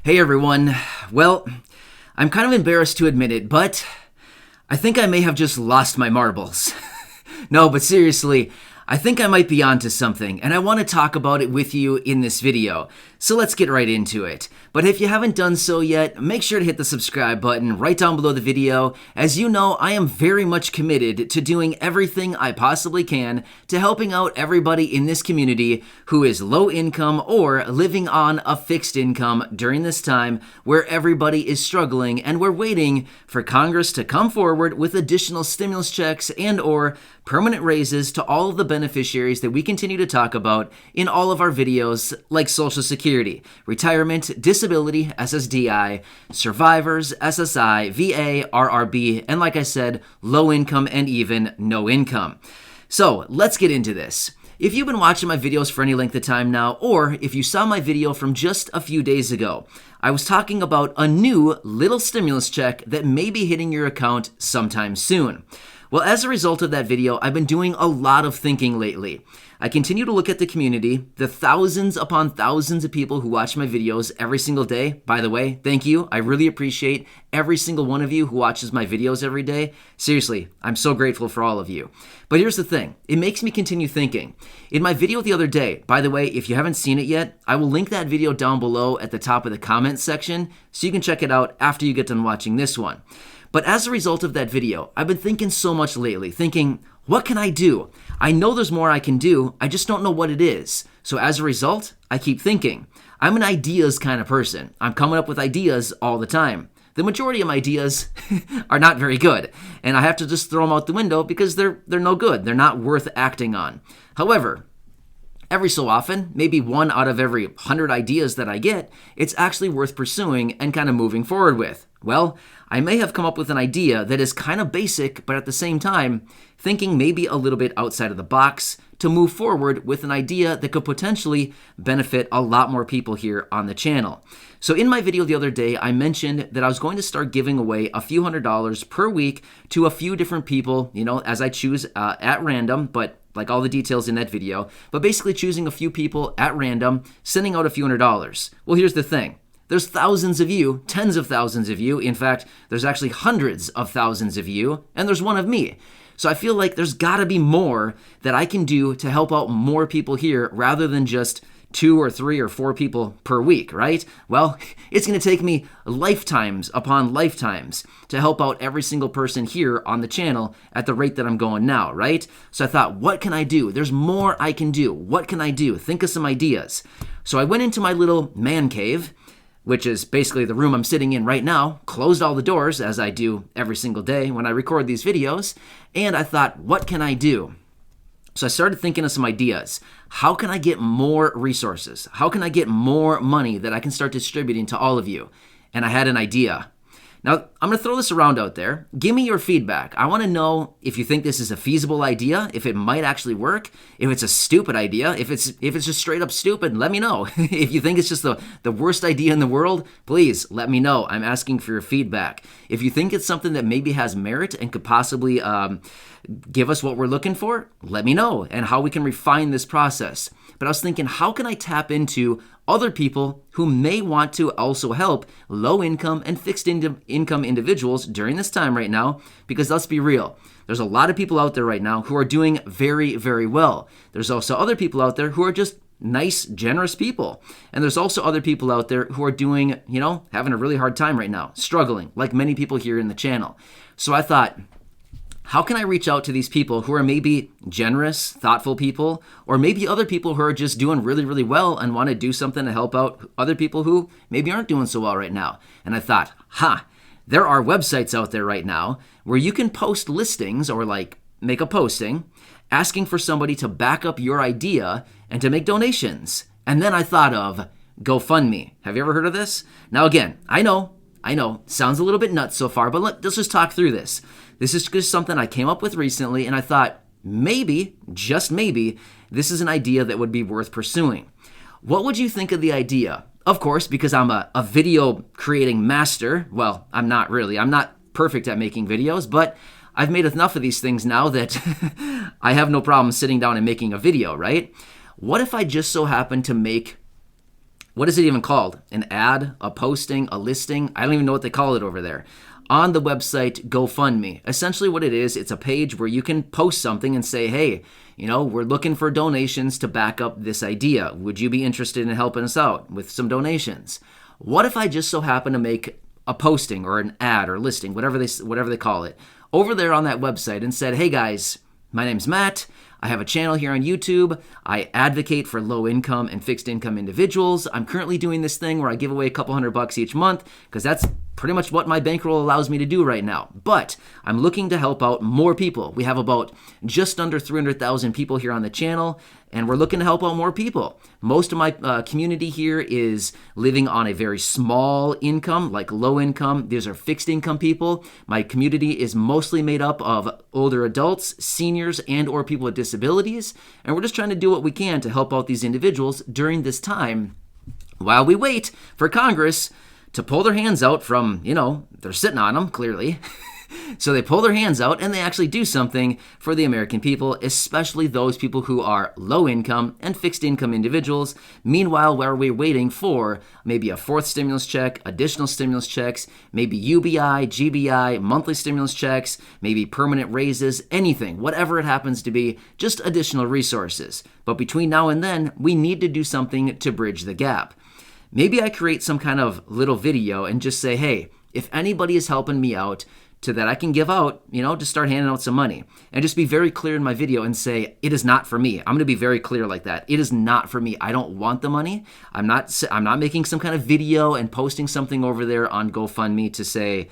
Hey everyone. Well, I'm kind of embarrassed to admit it, but I think I may have just lost my marbles. No, but seriously, I think I might be onto something, and I want to talk about it with you in this video. So let's get right into it. But if you haven't done so yet, make sure to hit the subscribe button right down below the video. As you know, I am very much committed to doing everything I possibly can to helping out everybody in this community who is low income or living on a fixed income during this time where everybody is struggling and we're waiting for Congress to come forward with additional stimulus checks and or permanent raises to all of the beneficiaries that we continue to talk about in all of our videos, like Social Security, retirement, disability, Ssdi, survivors, SSI, VA, RRB, and like I said, low income and even no income. So let's get into this. If you've been watching my videos for any length of time now, or if you saw my video from just a few days ago, I was talking about a new little stimulus check that may be hitting your account sometime soon. Well, as a result of that video, I've been doing a lot of thinking lately. I continue to look at the community, the thousands upon thousands of people who watch my videos every single day. By the way, thank you. I really appreciate every single one of you who watches my videos every day. Seriously, I'm so grateful for all of you. But here's the thing. It makes me continue thinking. In my video the other day, by the way, if you haven't seen it yet, I will link that video down below at the top of the comments section so you can check it out after you get done watching this one. But as a result of that video, I've been thinking so much lately, thinking, what can I do? I know there's more I can do, I just don't know what it is. So as a result, I keep thinking. I'm an ideas kind of person. I'm coming up with ideas all the time. The majority of my ideas are not very good, and I have to just throw them out the window because they're no good. They're not worth acting on. However, every so often, maybe one out of every 100 ideas that I get, it's actually worth pursuing and kind of moving forward with. Well, I may have come up with an idea that is kind of basic, but at the same time, thinking maybe a little bit outside of the box to move forward with an idea that could potentially benefit a lot more people here on the channel. So in my video the other day, I mentioned that I was going to start giving away a few $100s per week to a few different people, as I choose at random, but like all the details in that video, but basically choosing a few people at random, sending out a few $100s. Well, here's the thing. There's thousands of you, tens of thousands of you. In fact, there's actually hundreds of thousands of you, and there's one of me. So I feel like there's got to be more that I can do to help out more people here rather than just 2 or 3 or 4 people per week, right? Well, it's going to take me lifetimes upon lifetimes to help out every single person here on the channel at the rate that I'm going now, right? So I thought, what can I do? There's more I can do. What can I do? Think of some ideas. So I went into my little man cave, which is basically the room I'm sitting in right now, closed all the doors, as I do every single day when I record these videos, and I thought, what can I do? So I started thinking of some ideas. How can I get more resources? How can I get more money that I can start distributing to all of you? And I had an idea. Now, I'm going to throw this around out there. Give me your feedback. I want to know if you think this is a feasible idea, if it might actually work, if it's a stupid idea, if it's just straight up stupid, let me know. If you think it's just the worst idea in the world, please let me know. I'm asking for your feedback. If you think it's something that maybe has merit and could possibly give us what we're looking for, let me know and how we can refine this process. But I was thinking, how can I tap into other people who may want to also help low-income and fixed-income individuals during this time right now? Because let's be real, there's a lot of people out there right now who are doing very, very well. There's also other people out there who are just nice, generous people. And there's also other people out there who are doing, having a really hard time right now, struggling, like many people here in the channel. So I thought, how can I reach out to these people who are maybe generous, thoughtful people, or maybe other people who are just doing really, really well and want to do something to help out other people who maybe aren't doing so well right now? And I thought, there are websites out there right now where you can post listings or make a posting asking for somebody to back up your idea and to make donations. And then I thought of GoFundMe. Have you ever heard of this? Now again, I know, sounds a little bit nuts so far, but let's just talk through this. This is just something I came up with recently, and I thought maybe, just maybe, this is an idea that would be worth pursuing. What would you think of the idea? Of course, because I'm a video creating master, well, I'm not really. I'm not perfect at making videos, but I've made enough of these things now that I have no problem sitting down and making a video, right? What if I just so happen to make what is it even called? An ad, a posting, a listing? I don't even know what they call it over there. On the website GoFundMe. Essentially what it is, it's a page where you can post something and say, hey, we're looking for donations to back up this idea. Would you be interested in helping us out with some donations? What if I just so happen to make a posting or an ad or listing, whatever they call it, over there on that website and said, hey guys, my name's Matt. I have a channel here on YouTube. I advocate for low income and fixed income individuals. I'm currently doing this thing where I give away a couple $100 each month because that's pretty much what my bankroll allows me to do right now. But I'm looking to help out more people. We have about just under 300,000 people here on the channel, and we're looking to help out more people. Most of my community here is living on a very small income, like low income. These are fixed income people. My community is mostly made up of older adults, seniors, and or people with disabilities. And we're just trying to do what we can to help out these individuals during this time while we wait for Congress to pull their hands out from, they're sitting on them, clearly. So they pull their hands out and they actually do something for the American people, especially those people who are low income and fixed income individuals. Meanwhile, while we're waiting for maybe a fourth stimulus check, additional stimulus checks, maybe UBI, GBI, monthly stimulus checks, maybe permanent raises, anything, whatever it happens to be, just additional resources. But between now and then, we need to do something to bridge the gap. Maybe I create some kind of little video and just say, hey, if anybody is helping me out to that I can give out, just start handing out some money. And just be very clear in my video and say, it is not for me. I'm going to be very clear like that. It is not for me. I don't want the money. I'm not making some kind of video and posting something over there on GoFundMe to say,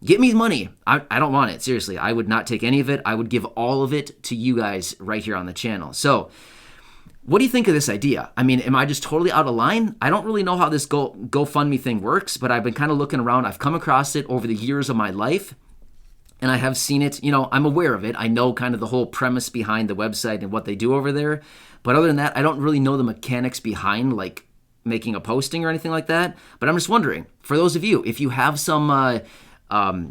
get me money. I don't want it. Seriously, I would not take any of it. I would give all of it to you guys right here on the channel. So what do you think of this idea? I mean, am I just totally out of line? I don't really know how this GoFundMe thing works, but I've been kind of looking around. I've come across it over the years of my life, and I have seen it. I'm aware of it. I know kind of the whole premise behind the website and what they do over there. But other than that, I don't really know the mechanics behind like making a posting or anything like that. But I'm just wondering, for those of you, if you have some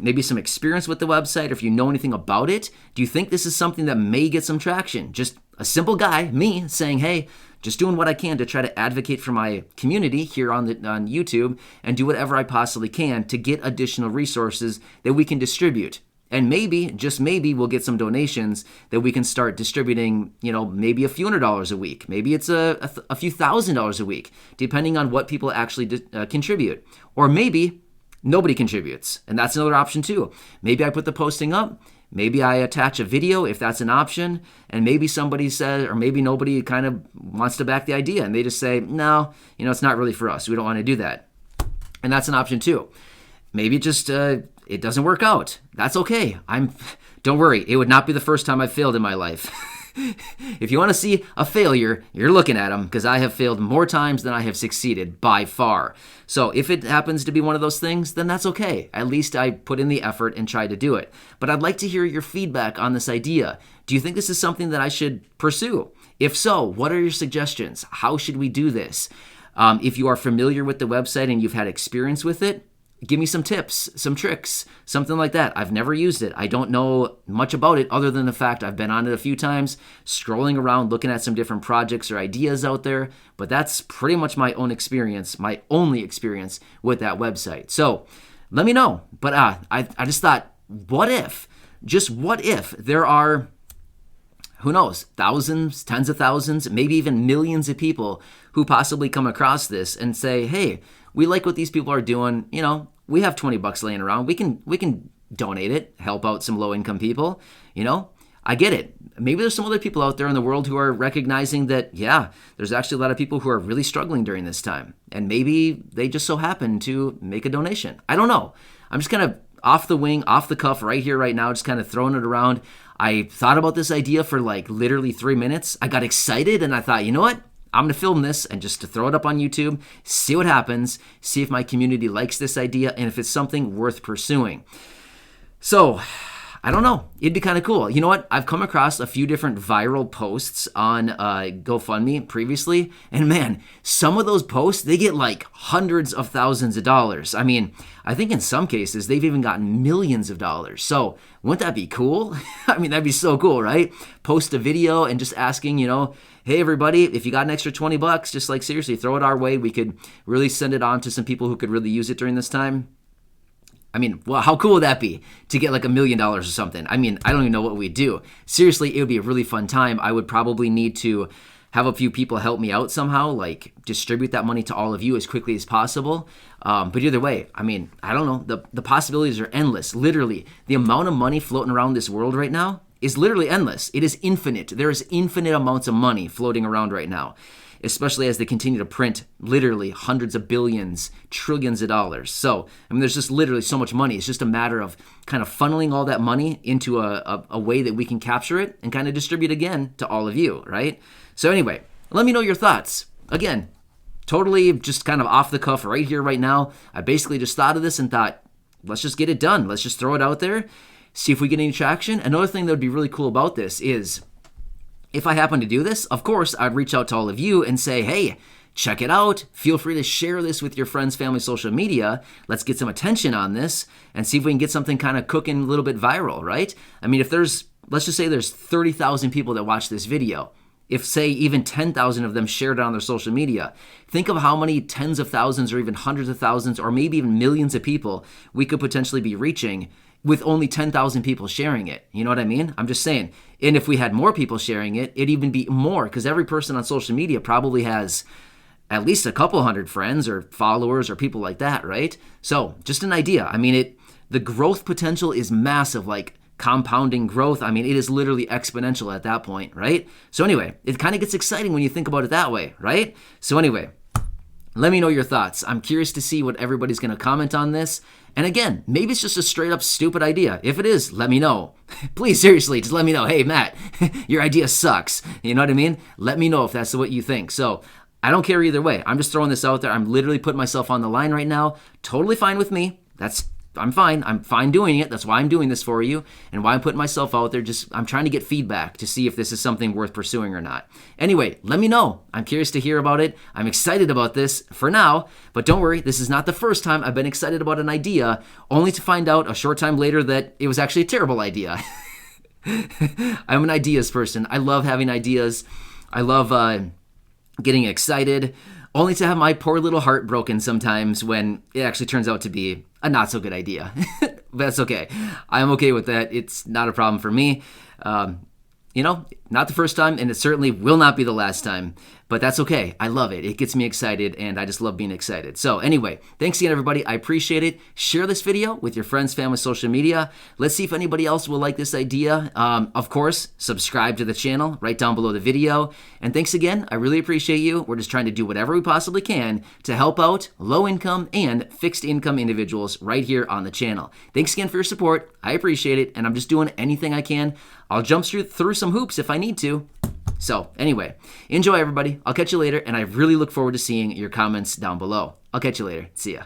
maybe some experience with the website, or if you know anything about it, do you think this is something that may get some traction? Just a simple guy, me, saying, hey, just doing what I can to try to advocate for my community here on YouTube and do whatever I possibly can to get additional resources that we can distribute. And maybe, just maybe, we'll get some donations that we can start distributing, maybe a few $100 a week. Maybe it's a few $1,000s a week, depending on what people actually contribute. Or maybe nobody contributes, and that's another option too. Maybe I put the posting up, maybe I attach a video if that's an option, and maybe somebody says, or maybe nobody kind of wants to back the idea, and they just say, no, it's not really for us. We don't want to do that. And that's an option too. Maybe just it doesn't work out. That's okay. Don't worry. It would not be the first time I've failed in my life. If you want to see a failure, you're looking at them, because I have failed more times than I have succeeded by far. So if it happens to be one of those things, then that's okay. At least I put in the effort and tried to do it. But I'd like to hear your feedback on this idea. Do you think this is something that I should pursue? If so, what are your suggestions? How should we do this? If you are familiar with the website and you've had experience with it, give me some tips, some tricks, something like that. I've never used it. I don't know much about it other than the fact I've been on it a few times, scrolling around, looking at some different projects or ideas out there. But that's pretty much my own experience, my only experience with that website. So let me know. But I just thought, what if there are, who knows, thousands, tens of thousands, maybe even millions of people who possibly come across this and say, hey, we like what these people are doing. We have $20 laying around. We can donate it, help out some low-income people. I get it. Maybe there's some other people out there in the world who are recognizing that, yeah, there's actually a lot of people who are really struggling during this time. And maybe they just so happen to make a donation. I don't know. I'm just kind of off the wing, off the cuff right here, right now, just kind of throwing it around. I thought about this idea for like literally 3 minutes. I got excited and I thought, you know what? I'm going to film this and just to throw it up on YouTube, see what happens, see if my community likes this idea and if it's something worth pursuing. So I don't know. It'd be kind of cool. You know what? I've come across a few different viral posts on GoFundMe previously, and man, some of those posts, they get like hundreds of thousands of dollars. I mean, I think in some cases, they've even gotten millions of dollars. So wouldn't that be cool? I mean, that'd be so cool, right? Post a video and just asking, hey, everybody, if you got an extra $20, just like seriously, throw it our way. We could really send it on to some people who could really use it during this time. I mean, well, how cool would that be to get like $1 million or something? I mean, I don't even know what we'd do. Seriously, it would be a really fun time. I would probably need to have a few people help me out somehow, like distribute that money to all of you as quickly as possible. But either way, I mean, I don't know. The possibilities are endless. Literally, the amount of money floating around this world right now is literally endless. It is infinite. There is infinite amounts of money floating around right now, especially as they continue to print literally hundreds of billions, trillions of dollars. So, I mean, there's just literally so much money. It's just a matter of kind of funneling all that money into a way that we can capture it and kind of distribute again to all of you, right? So anyway, let me know your thoughts. Again, totally just kind of off the cuff right here, right now. I basically just thought of this and thought, let's just get it done. Let's just throw it out there, see if we get any traction. Another thing that would be really cool about this is, if I happen to do this, of course, I'd reach out to all of you and say, hey, check it out. Feel free to share this with your friends, family, social media. Let's get some attention on this and see if we can get something kind of cooking a little bit viral, right? I mean, let's just say there's 30,000 people that watch this video. If, say, even 10,000 of them shared it on their social media, think of how many tens of thousands or even hundreds of thousands or maybe even millions of people we could potentially be reaching with only 10,000 people sharing it. You know what I mean? I'm just saying. And if we had more people sharing it, it'd even be more, because every person on social media probably has at least a couple hundred friends or followers or people like that, right? So just an idea. I mean, the growth potential is massive, like compounding growth. I mean, it is literally exponential at that point, right? So anyway, it kind of gets exciting when you think about it that way, right? So anyway, let me know your thoughts. I'm curious to see what everybody's going to comment on this. And again, maybe it's just a straight up stupid idea. If it is, let me know. Please, seriously, just let me know. Hey, Matt, your idea sucks. You know what I mean? Let me know if that's what you think. So I don't care either way. I'm just throwing this out there. I'm literally putting myself on the line right now. Totally fine with me. I'm fine. I'm fine doing it. That's why I'm doing this for you and why I'm putting myself out there. I'm trying to get feedback to see if this is something worth pursuing or not. Anyway, let me know. I'm curious to hear about it. I'm excited about this for now, but don't worry. This is not the first time I've been excited about an idea only to find out a short time later that it was actually a terrible idea. I'm an ideas person. I love having ideas. I love getting excited, only to have my poor little heart broken sometimes when it actually turns out to be a not so good idea. That's okay. I'm okay with that. It's not a problem for me. Not the first time, and it certainly will not be the last time, but that's okay. I love it. It gets me excited, and I just love being excited. So anyway, thanks again, everybody. I appreciate it. Share this video with your friends, family, social media. Let's see if anybody else will like this idea. Of course, subscribe to the channel right down below the video. And thanks again. I really appreciate you. We're just trying to do whatever we possibly can to help out low-income and fixed-income individuals right here on the channel. Thanks again for your support. I appreciate it, and I'm just doing anything I can. I'll jump through some hoops if I need to. So anyway, enjoy everybody. I'll catch you later, and I really look forward to seeing your comments down below. I'll catch you later. See ya.